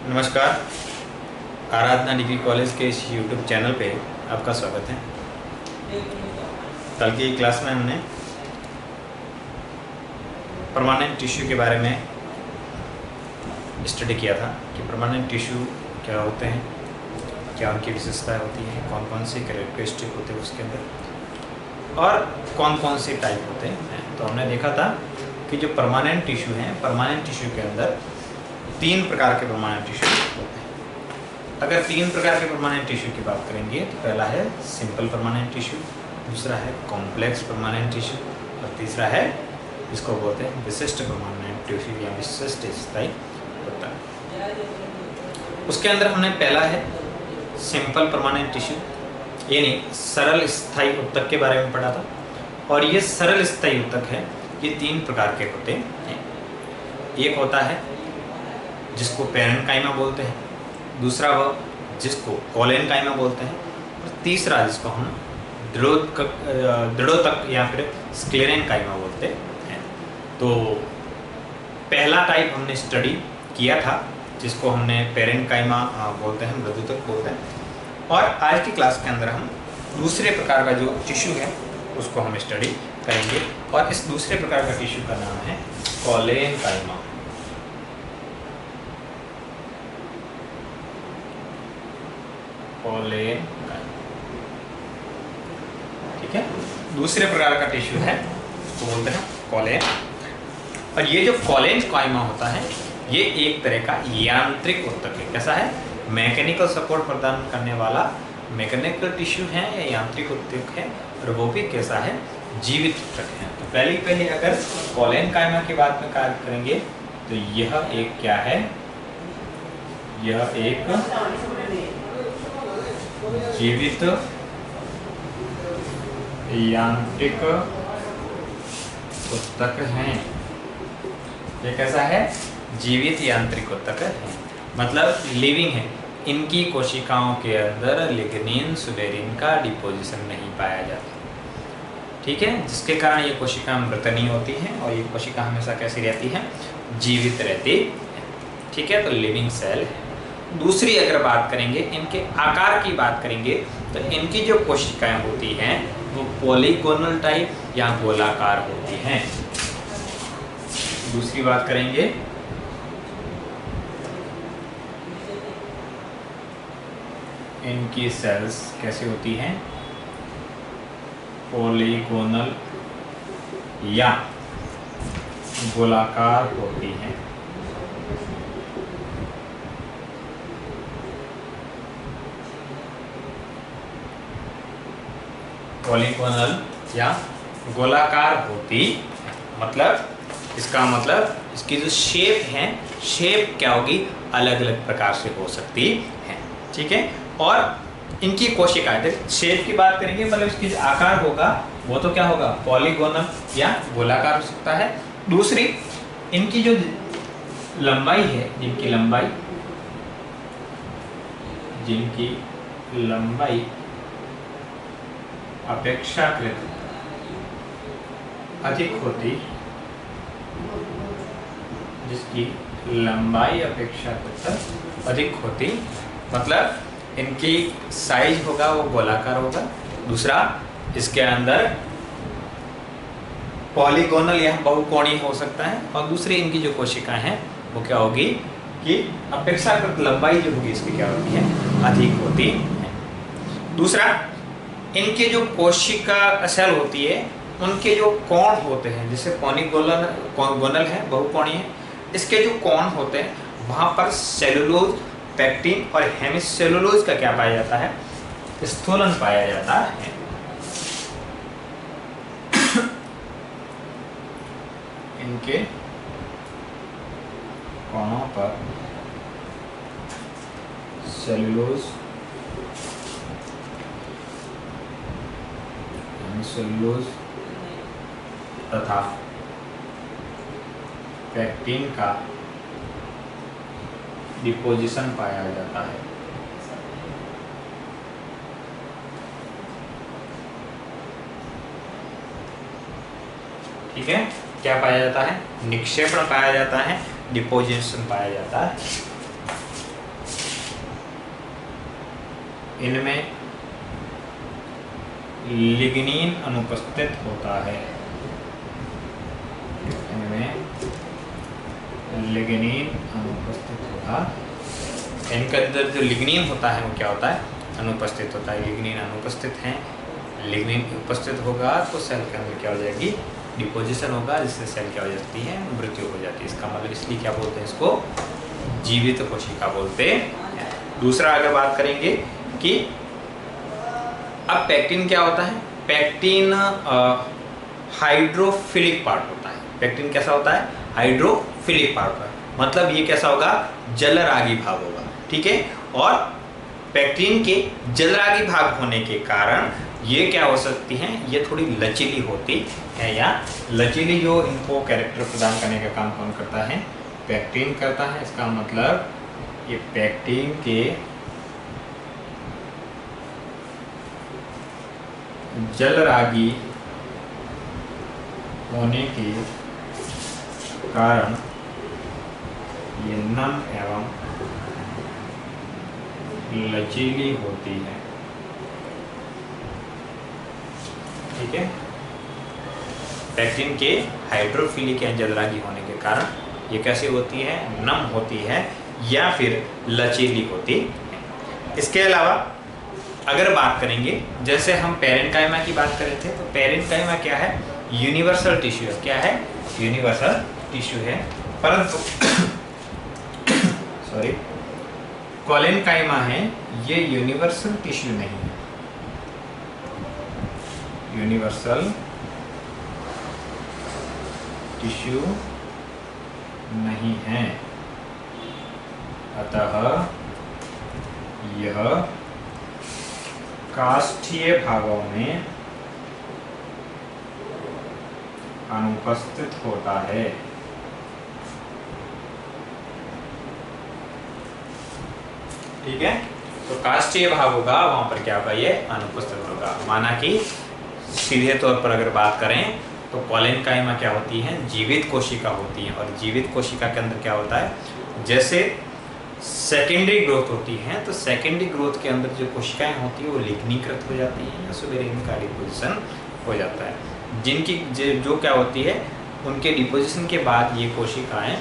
नमस्कार। आराधना degree college के इस यूट्यूब चैनल पे आपका स्वागत है। कल की क्लास में हमने परमानेंट टिश्यू के बारे में स्टडी किया था कि परमानेंट टिश्यू क्या होते हैं, क्या उनकी विशेषताएं होती हैं, कौन कौन से कैरेक्टरिस्टिक होते हैं उसके अंदर और कौन कौन से टाइप होते हैं। तो हमने देखा था कि जो परमानेंट टिश्यू हैं, परमानेंट टिश्यू के अंदर 3 प्रकार के परमानेंट टिश्यू होते हैं। अगर 3 प्रकार के परमानेंट टिश्यू की बात करेंगे तो पहला है सिंपल परमानेंट टिश्यू, दूसरा है कॉम्प्लेक्स परमानेंट टिश्यू और तीसरा है जिसको बोलते हैं विशिष्ट परमानेंट टिश्यू या विशिष्ट स्थायी ऊतक। उसके अंदर हमने पहला है सिंपल परमानेंट टिश्यू यानी सरल स्थायी ऊतक के बारे में पढ़ा था। और ये सरल स्थायी ऊतक है, ये 3 प्रकार के होते हैं। एक होता है जिसको पैरेन्काइमा बोलते हैं, दूसरा वह जिसको कोलेनकाइमा बोलते हैं और तीसरा जिसको हम दृढ़ोतक या फिर स्क्लेरेनकाइमा बोलते हैं। तो पहला टाइप हमने स्टडी किया था जिसको हमने पैरेन्काइमा बोलते हैं, दृढ़ोतक बोलते हैं। और आज की क्लास के अंदर हम दूसरे प्रकार का जो टिश्यू है उसको हम स्टडी करेंगे और इस दूसरे प्रकार का टिश्यू का नाम है कोलेनकाइमा। ठीक है, दूसरे प्रकार का टिश्यू है उसको बोलते हैं कोलेन। और ये जो कोलेनकाइमा होता है ये एक तरह का यांत्रिक ऊतक है। कैसा है? मैकेनिकल सपोर्ट प्रदान करने वाला मैकेनिकल टिश्यू है या यांत्रिक ऊतक है और वो भी कैसा है? जीवित ऊतक है। तो पहले अगर कोलेनकाइमा की बात में कार्य करेंगे तो यह एक क्या है? यह एक जीवित यांत्रिक ऊतक है। ये कैसा है? जीवित यांत्रिक ऊतक है, मतलब लिविंग है। इनकी कोशिकाओं के अंदर लिग्निन सुलेरिन का डिपोजिशन नहीं पाया जाता। ठीक है, जिसके कारण ये कोशिका मृत नहीं होती हैं और ये कोशिका हमेशा कैसी रहती है? जीवित रहती है। ठीक है, तो लिविंग सेल है। दूसरी अगर बात करेंगे, इनके आकार की बात करेंगे तो इनकी जो कोशिकाएं होती हैं वो पॉलीगोनल टाइप या गोलाकार होती हैं। दूसरी बात करेंगे इनकी सेल्स कैसी होती हैं? पॉलीगोनल या गोलाकार होती हैं। पॉलीगोनल या गोलाकार होती, मतलब इसका मतलब इसकी जो शेप है, शेप क्या होगी? अलग अलग प्रकार से हो सकती है। ठीक है, और इनकी कोशिकाएं, शेप की बात करेंगे मतलब इसकी जो आकार होगा वो तो क्या होगा? पॉलीगोनल या गोलाकार हो सकता है। दूसरी इनकी जो लंबाई है, जिनकी लंबाई अपेक्षाकृत अधिक होती, जिसकी लंबाई अपेक्षाकृत अधिक होती, मतलब इनकी साइज होगा वो गोलाकार होगा। दूसरा इसके अंदर पॉलीगोनल या बहुकोणीय हो सकता है। और दूसरी इनकी जो कोशिकाएं हैं वो क्या होगी कि अपेक्षाकृत लंबाई जो होगी इसकी क्या होती है? अधिक होती है। दूसरा इनके जो कोशिका सेल होती है उनके जो कोण होते हैं, जैसे पॉलीगोनल है, बहुकोणीय है, इसके जो कोण होते हैं वहां पर सेलुलोज, पेक्टिन और हेमिसेलुलोज का क्या पाया जाता है? स्थूलन पाया जाता है। इनके कोणों पर सेलुलोज, सेलुलोज तथा पेक्टिन का डिपोजिशन पाया जाता है। ठीक है, क्या पाया जाता है? निक्षेपण पाया जाता है, डिपोजिशन पाया जाता है। इनमें लिग्निन अनुपस्थित होता है। इनमें लिग्निन अनुपस्थित होता, इनके अंदर जो लिग्निन होता है वो क्या होता है, अनुपस्थित होता है। लिग्निन अनुपस्थित है, लिग्निन उपस्थित होगा तो सेल के अंदर क्या हो जाएगी, डिपोजिशन होगा, जिससे सेल क्या हो जाती है, मृत्यु हो जाती है। इसका मतलब इसलिए क्या बोलते हैं, इसको जीवित कोशिका बोलते हैं। दूसरा अगर बात करेंगे कि अब पैक्टिन क्या होता है, पैक्टिन हाइड्रोफिलिक पार्ट होता है। पैक्टिन कैसा होता है, हाइड्रोफिलिक पार्ट होता है, मतलब ये कैसा होगा, जलरागी भाग होगा, ठीक है। और पैक्टिन के जलरागी भाग होने के कारण ये क्या हो सकती हैं, ये थोड़ी लचीली होती है, या लचीली जो इनको कैरेक्टर प्रदान करने का काम कौन करता है, पैक्टिन करता है। इसका मतलब ये पैक्टिन के जलरागी होने के कारण ये नम एवं लचीली होती है, ठीक है। पैक्टिन के हाइड्रोफिलिक या जलरागी होने के कारण ये कैसे होती है, नम होती है या फिर लचीली होती है। इसके अलावा अगर बात करेंगे, जैसे हम पेरेन्काइमा की बात कर रहे थे, तो पेरेन्काइमा क्या है, यूनिवर्सल टिश्यू है। क्या है, यूनिवर्सल टिश्यू है। परंतु सॉरी, कोलेनकाइमा है, ये यूनिवर्सल टिश्यू नहीं है, यूनिवर्सल टिश्यू नहीं है। अतः यह काष्ठीय भागों में अनुपस्थित होता है। ठीक है, तो काष्ठीय भाग होगा वहां पर क्या होगा, ये अनुपस्थित होगा। माना कि सीधे तौर पर अगर बात करें तो कोलेनकाइमा क्या होती है, जीवित कोशिका होती है। और जीवित कोशिका के अंदर क्या होता है, जैसे सेकेंडरी ग्रोथ होती है, तो सेकेंडरी ग्रोथ के अंदर जो कोशिकाएं होती है वो लिग्नीकृत हो जाती हैं या सुबेरिन का डिपोजिशन हो जाता है। जिनकी जो क्या होती है, उनके डिपोजिशन के बाद ये कोशिकाएं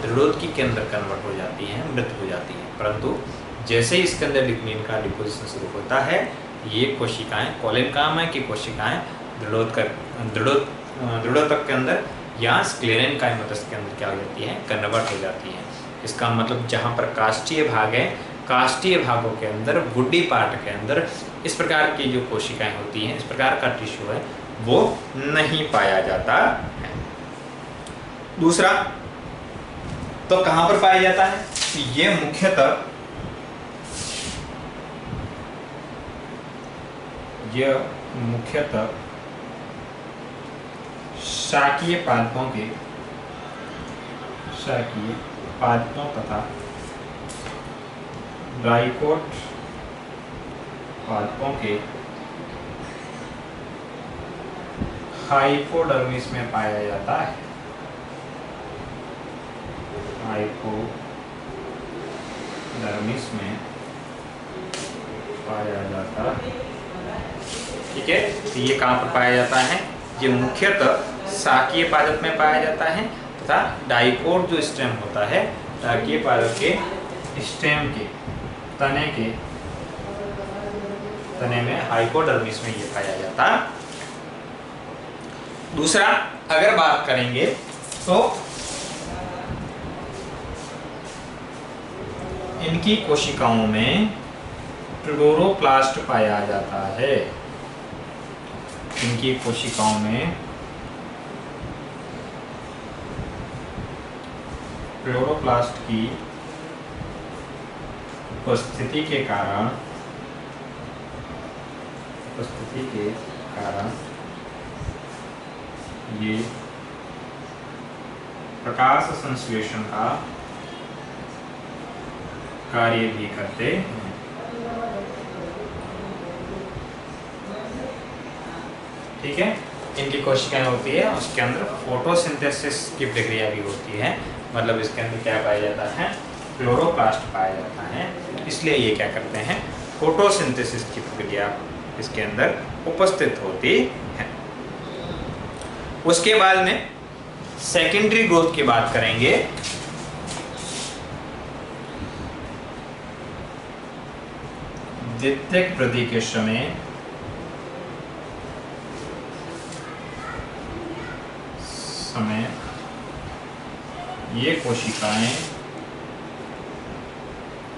दृढ़ोत्की के अंदर कन्वर्ट हो जाती हैं, मृत हो जाती हैं। परंतु जैसे ही इसके अंदर लिग्निन का डिपोजिशन शुरू होता है, ये कोशिकाएं, कोलेनकाइमा की कोशिकाएं दृढ़ोतक के अंदर या स्क्लेरेनकाइमोसिस के अंदर क्या हो जाती है, कन्वर्ट हो जाती हैं। इसका मतलब जहाँ पर काष्ठीय भाग है, काष्ठीय भागों के अंदर, गुड्डी पार्ट के अंदर इस प्रकार की जो कोशिकाएं होती हैं, इस प्रकार का टिश्यू है, वो नहीं पाया जाता है। दूसरा, तो कहाँ पर पाया जाता है, ये मुख्यतः शाकीय पादपों तथा डाइकोट पादपों के हाइपोडर्मिस में पाया जाता है। हाइपोडर्मिस में पाया जाता है, ठीक है। तो ये कहाँ पर पाया जाता है, ये मुख्यतः शाकीय पादप में पाया जाता है तथा डाइकोट जो स्टेम होता है, शाकीय पादप के स्टेम के तने में हाइपोडर्मिस में ये पाया जाता है। दूसरा अगर बात करेंगे तो इनकी कोशिकाओं में क्लोरोप्लास्ट पाया जाता है। इनकी कोशिकाओं में क्लोरोप्लास्ट की उपस्थिति के कारण ये प्रकाश संश्लेषण का कार्य भी करते हैं। ठीक है, इनकी कोशिकाएं होती है, उसके अंदर फोटोसिंथेसिस की प्रक्रिया भी होती है। मतलब इसके अंदर क्या पाया जाता है, क्लोरोप्लास्ट पाया जाता है। इसलिए ये क्या करते हैं, फोटोसिंथेसिस की प्रक्रिया इसके अंदर उपस्थित होती है। उसके बाद में सेकेंडरी ग्रोथ की बात करेंगे। द्वितीयक वृद्धि के समय ये कोशिकाएं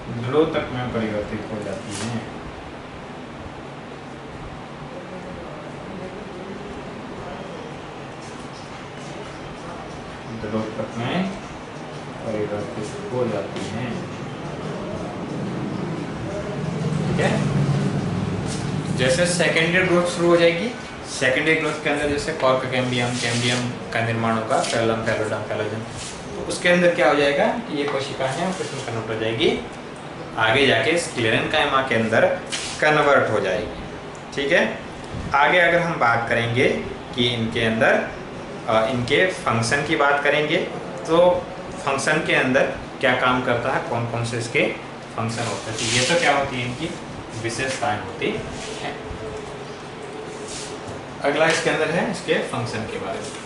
द्वितीयक में परिवर्तित हो जाती हैं। द्वितीयक में परिवर्तित हो जाती हैं। ठीक है, जैसे सेकेंडरी ग्रोथ शुरू हो जाएगी। सेकेंडरी ग्रोथ के अंदर जैसे कॉर्क कैम्बियम का निर्माण होगा, फैलोडम फैलोजन, तो उसके अंदर क्या हो जाएगा कि ये कोशिका है ऑपरेशन कन्वर्ट हो जाएगी, आगे जाके स्क्लेरेन्काइमा के अंदर कन्वर्ट हो जाएगी। ठीक है, आगे अगर हम बात करेंगे कि इनके अंदर इनके फंक्शन की बात करेंगे, तो फंक्शन के अंदर क्या काम करता है, कौन कौन से इसके फंक्शन होते हैं, तो ये तो क्या होती है इनकी विशेषताएं होती हैं। अगला इसके अंदर है इसके फंक्शन के बारे में।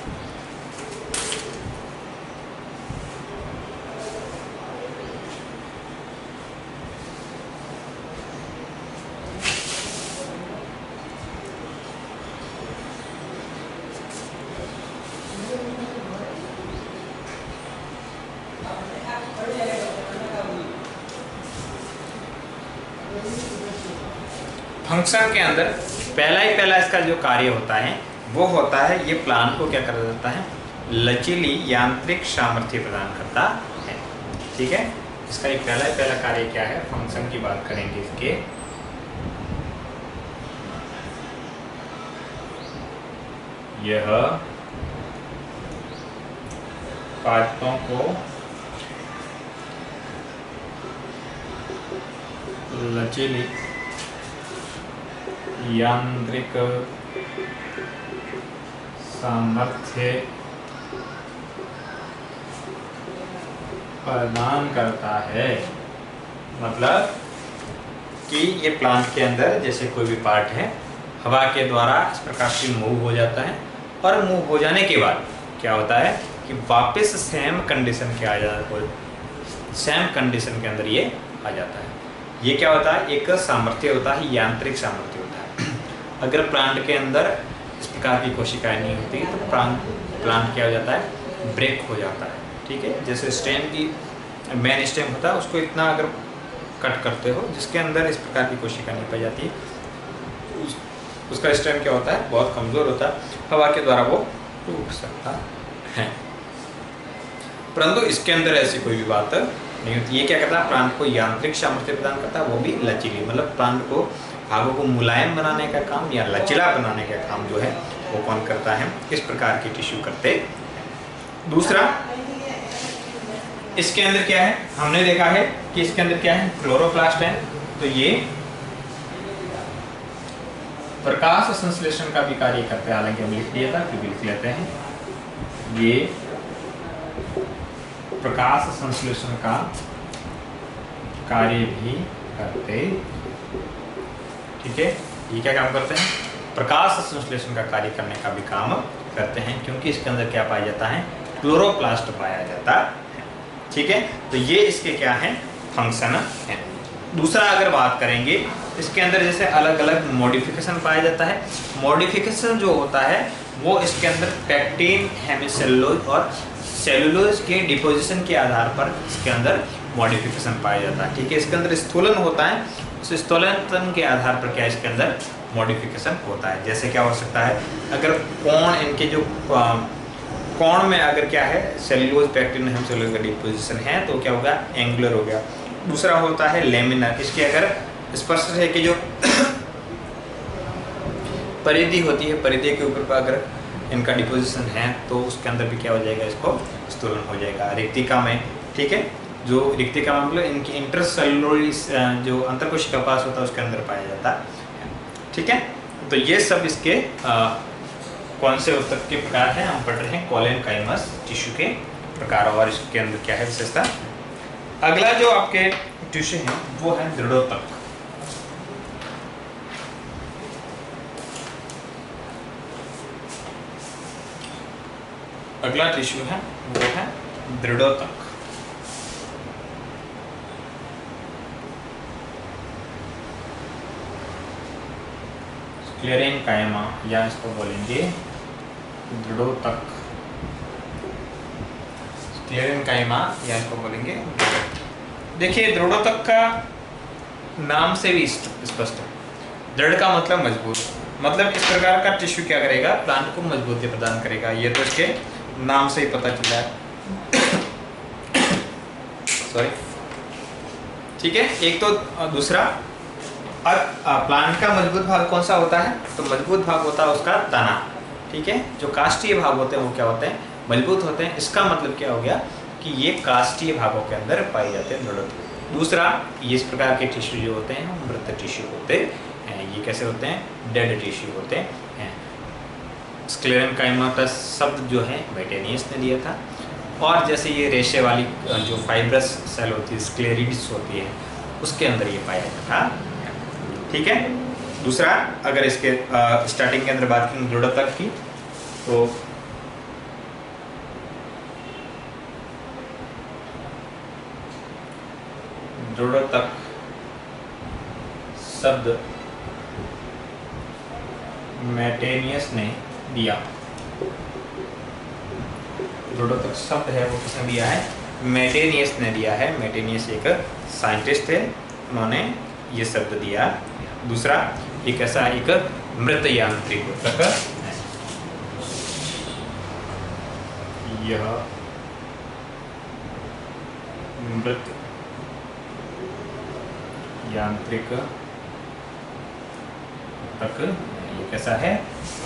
फंक्शन के अंदर पहला इसका जो कार्य होता है वो होता है, ये प्लांट को क्या कर देता है, लचीली यांत्रिक सामर्थ्य प्रदान करता है। ठीक है, इसका एक पहला कार्य क्या है, फंक्शन की बात करेंगे इसके। यह पादपों को लचीली यांत्रिक सामर्थ्य प्रदान करता है। मतलब कि ये प्लांट के अंदर जैसे कोई भी पार्ट है, हवा के द्वारा इस प्रकार से मूव हो जाता है, और मूव हो जाने के बाद क्या होता है कि वापस सेम कंडीशन के आ जाता है, सेम कंडीशन के अंदर ये आ जाता है। ये क्या होता है, एक सामर्थ्य होता है, यांत्रिक सामर्थ्य होता है। अगर प्लांट के अंदर इस प्रकार की कोशिकाएं नहीं होती तो प्लांट क्या हो जाता है, ब्रेक हो जाता है। ठीक है, जैसे स्टेम की मेन स्टेम होता है, उसको इतना अगर कट करते हो जिसके अंदर इस प्रकार की कोशिका नहीं पाई जाती, उसका स्टेम क्या होता है, बहुत कमजोर होता है, हवा के द्वारा वो टूट सकता है। परंतु इसके अंदर ऐसी कोई भी बात नहीं होती। ये क्या करता है, प्लांट को यांत्रिक सामर्थ्य प्रदान करता है, वो भी लचीली, मतलब प्लांट को भागों को मुलायम बनाने का काम या लचीला बनाने का काम जो है वो कौन करता है, इस प्रकार की टिश्यू करते हैं। दूसरा इसके अंदर क्या है, हमने देखा है कि इसके अंदर क्या है, क्लोरोप्लास्ट है, तो ये प्रकाश संश्लेषण का भी कार्य करते हैं। हालांकि हम लिख दिया था, फिर भी लिख लेते हैं, ये प्रकाश संश्लेषण का कार्य भी करते। ठीक है, ये क्या काम करते हैं, प्रकाश संश्लेषण का कार्य करने का भी काम करते हैं, क्योंकि इसके अंदर क्या पाया जाता है, क्लोरोप्लास्ट पाया जाता है। ठीक है, तो ये इसके क्या है, फंक्शन है। दूसरा अगर बात करेंगे, इसके अंदर जैसे अलग अलग मॉडिफिकेशन पाया जाता है। मॉडिफिकेशन जो होता है वो इसके अंदर पैक्टिन, हेमिसेलुलोज और सेलुलोज के डिपोजिशन के आधार पर इसके अंदर मॉडिफिकेशन पाया जाता है। ठीक है, इसके अंदर स्थूलन होता है, उस स्थूलन के आधार पर क्या इसके अंदर मॉडिफिकेशन होता है। जैसे क्या हो सकता है, अगर कोण, इनके जो कोण में अगर क्या है, सेलुलोज, पैक्टिन, हेमिसेलुलोज का डिपोजिशन है तो क्या होगा, एंगुलर हो गया। दूसरा होता है लेमिनर, इसकी अगर स्पर्श है कि जो परिधि होती है, परिधि के ऊपर अगर इनका डिपोजिशन है तो उसके अंदर भी क्या हो जाएगा, इसको स्थूलन हो जाएगा। रिक्तिका में, ठीक है, जो रिक्तिका में मतलब इनकी इंटरसेलुलर जो अंतरकोशिका पास होता है उसके अंदर पाया जाता है। ठीक है, तो ये सब इसके कौन से उत्तक के प्रकार हैं, हम पढ़ रहे हैं कोलेनकाइमस टिश्यू के प्रकार, और इसके अंदर क्या है विशेषता। अगला जो आपके टिश्यू हैं वो है दृढ़ोत्तक। अगला टिश्यू है वो है दृढ़ोतक। स्क्लेरेन्काइमा या इसको बोलेंगे दृढ़ोतक। स्क्लेरेन्काइमा या इसको बोलेंगे। देखिए दृढ़ोतक का नाम से भी स्पष्ट है, दृढ़ का मतलब मजबूत, मतलब इस प्रकार का टिश्यू क्या करेगा, प्लांट को मजबूती प्रदान करेगा। ये तो इसके नाम से ही पता चला है। सॉरी, ठीक है। एक तो दूसरा, प्लांट का मजबूत भाग कौन सा होता है, तो मजबूत भाग होता है उसका तना, ठीक है। जो काष्ठीय भाग होते हैं वो क्या होते हैं, मजबूत होते हैं। इसका मतलब क्या हो गया कि ये काष्ठीय भागों के अंदर पाए जाते हैं दृढ़ोतक। दूसरा, ये इस प्रकार के टिश्यू जो होते हैं मृत टिश्यू होते हैं। ये कैसे होते हैं, डेड टिश्यू होते हैं। स्क्लेरेन्काइमा का शब्द जो है मेटेनियस ने दिया था। और जैसे ये रेशे वाली जो फाइब्रस सेल होती है, स्क्लेरिड्स होती है, उसके अंदर ये पाया जाता था, ठीक है। दूसरा, अगर इसके स्टार्टिंग के अंदर बात करें दृढ़ोतक की, तो दृढ़ोतक शब्द मेटेनियस ने दिया। दृढ़ोतक शब्द है वो किसने दिया है, मेटेनियस ने दिया है। मेटेनियस एक साइंटिस्ट थे, उन्होंने ये शब्द दिया। दूसरा, एक ऐसा एक मृत यांत्रिक ऊतक है, यह मृत यांत्रिक ऊतक, ये कैसा है,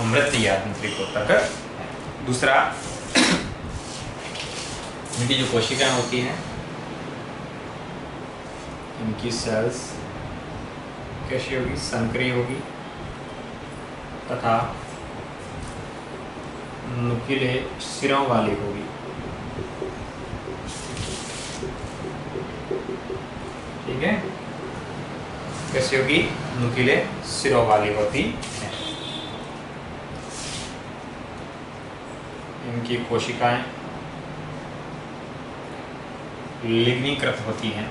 मृत यांत्रिक ऊतक। दूसरा, इनकी जो कोशिकाएं होती हैं, इनकी सेल्स कैसी होगी, संकरी होगी तथा नुकीले सिरों वाली होगी, ठीक है। कैसी होगी, नुकीले सिरों वाली होती है। इनकी कोशिकाएं लिग्नीकृत होती हैं,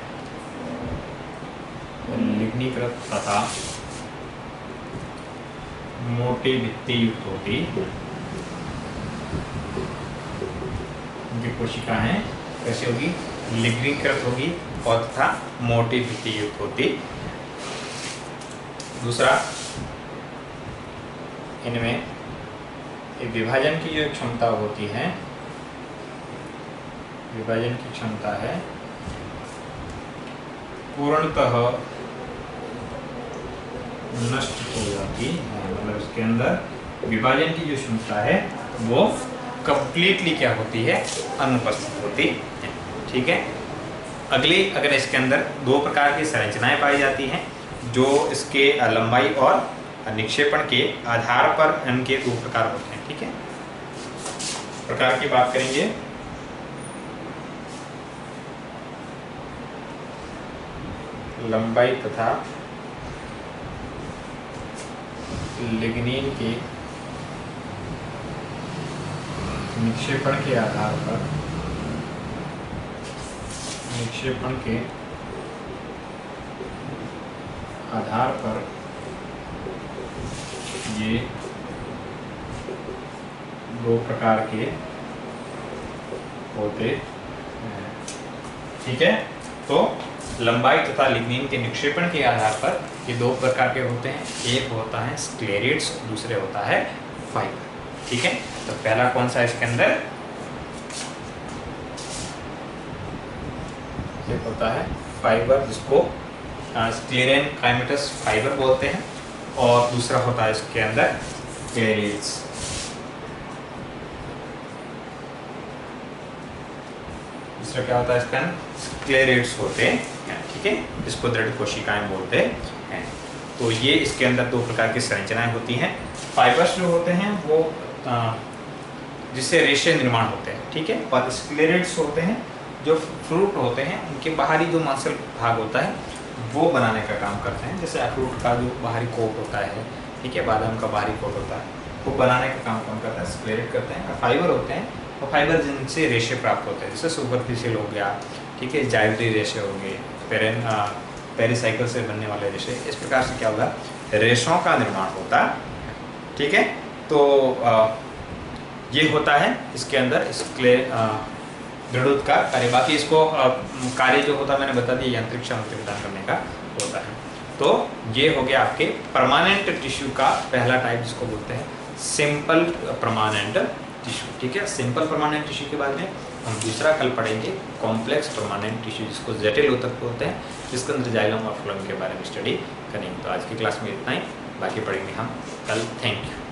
लिग्नीकृत तथा मोटी भित्ति युक्त होती। इनकी कोशिकाएं कैसी होगी, लिग्नीकृत होगी और तथा मोटी भित्ति युक्त होती। दूसरा, इनमें एक विभाजन की जो क्षमता होती है, विभाजन की क्षमता है पूर्णतः नष्ट हो जाती है। मतलब इसके अंदर विभाजन की जो क्षमता है वो कंप्लीटली क्या होती है, अनुपस्थित होती है, ठीक है। अगली, अगर इसके अंदर दो प्रकार की संरचनाएं पाई जाती हैं जो इसके लंबाई और निक्षेपण के आधार पर इनके दो प्रकार होते हैं, ठीक है। प्रकार की बात करेंगे, लंबाई तथा लिग्निन के निक्षेपण के आधार पर, निक्षेपण के आधार पर ये दो प्रकार के होते हैं, ठीक है। तो लंबाई तथा लिग्निन के निक्षेपण के आधार पर ये दो प्रकार के होते हैं। एक होता है स्क्लेरिड्स, दूसरे होता है फाइबर, ठीक है। तो पहला कौन सा इसके अंदर, एक होता है फाइबर जिसको स्क्लेरेन्काइमेटस फाइबर बोलते हैं, और दूसरा होता है इसके अंदर स्क्लेरिड्स। दूसरा क्या होता है इसके अंदर, स्क्लेरिड्स होते हैं, ठीक है, इसको दृढ़ कोशिकाएं बोलते हैं। तो ये इसके अंदर दो प्रकार की संरचनाएं होती हैं। फाइबर्स जो होते हैं वो जिससे रेशे निर्माण होते हैं, ठीक है। और स्क्लेरिड्स होते हैं जो फ्रूट होते हैं, उनके बाहरी जो मांसल भाग होता है वो बनाने का काम करते हैं। जैसे अखरोट का जो बाहरी कोट होता है, ठीक है, बादाम का बाहरी कोट होता है, वो बनाने का काम कौन करता है, स्क्लेरिड करते हैं। फाइबर होते हैं और फाइबर जिनसे रेशे प्राप्त होते हैं, जैसे सुपरफिशियल हो गया, ठीक है, जाइवरी रेशे हो गए, पेरिसाइकिल से बनने वाले रेशे, इस प्रकार से क्या होगा, रेशों का निर्माण होता है। ठीक है, तो ये होता है इसके अंदर इसके दृढ़ का कार्य। बाकी इसको कार्य जो होता है मैंने बता दिया, यांत्रिक सामर्थ्य प्रदान करने का होता है। तो ये हो गया आपके परमानेंट टिश्यू का पहला टाइप, जिसको बोलते हैं सिंपल परमानेंट टिश्यू। ठीक है, सिंपल परमानेंट टिश्यू के बाद में हम दूसरा कल पढ़ेंगे कॉम्प्लेक्स परमानेंट टिश्यू, जिसको जटिल ऊतक बोलते हैं, जिसके अंदर जाइलम और फ्लोएम के बारे में स्टडी करेंगे। तो आज की क्लास में इतना ही, बाकी पढ़ेंगे हम कल। Thank you.